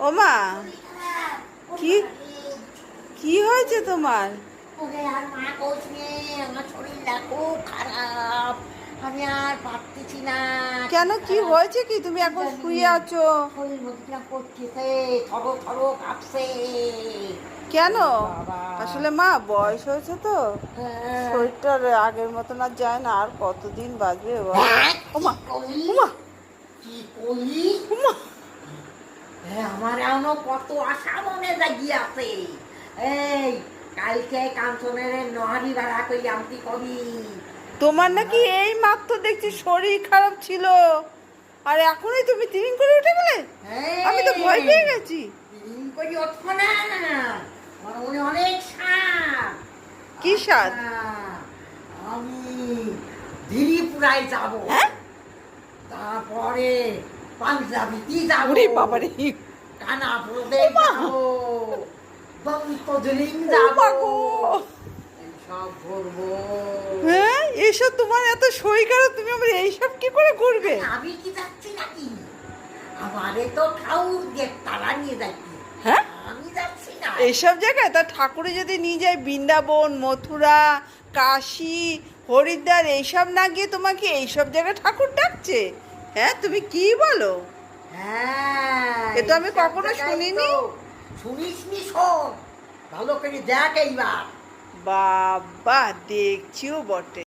ওমা, কি কি হয়েছে তোমার? ওরে আর মা কোচ নেই, আমার শরীরটা খুব খারাপ, আমি আর পারতেছি না। কেন, কি হয়েছে? কি তুমি এখন শুয়ে আছো? শরীর মধ্যে করতেছে, থরো থরো কাঁপছে। কেন? বাবা, আসলে মা বয়স হয়েছে তো, হ্যাঁ। শরীরটা আগের মতন আর যায় না। আর কতদিন বাঁচবে বল? হ্যাঁ, ওমা, কি করলি? ওমা, কি করলি? ওমা, হ্যাঁ, আমার এখনো কত আশা মনে জাগিয়ে আছে। এই, কালকে কাঞ্চনের নহারি ভাড়া কই আনতি কবি। তোমার নাকি এই মাত্র দেখছি শরীর খারাপ ছিল, আর এখনই তুমি তিন করে উঠে গেলে? আমি তো ভয় পেয়ে গেছি। দিন করি উঠবো না, আমার মনে অনেক সাপ। কি স্বাদ? আমি দিরিপুরায় যাব, হ্যাঁ? তারপরে পাঞ্জাবিতে যাব, ওরে বাবারে, কানাপুরে ওমা! যাব, বংশজলিং ওমা যাব, গো! সব ঘুরবো। হ্যাঁ, এসব তোমার এত শরীর খারাপ, তুমি আবার এইসব কি করে করবে? আমি কি যাচ্ছি নাকি? আমারে তো ঠাউর দিয়ে তারা নিয়ে যাচ্ছি, হ্যাঁ, আমি যাচ্ছি না। এইসব জায়গায় তা ঠাকুরে যদি নিয়ে যায় বৃন্দাবন, মথুরা, কাশী, হরিদ্বার, এইসব না গিয়ে তোমাকে এইসব জায়গায় ঠাকুর ডাকছে? হ্যাঁ, তুমি কি বলো? হ্যাঁ, এ তো আমি এইসব কখনো জায়গায় শুনিনি। তো শুনিসনি, শোন ভালো করে দেখ এইবার। বাবা, দেখছিও বটে।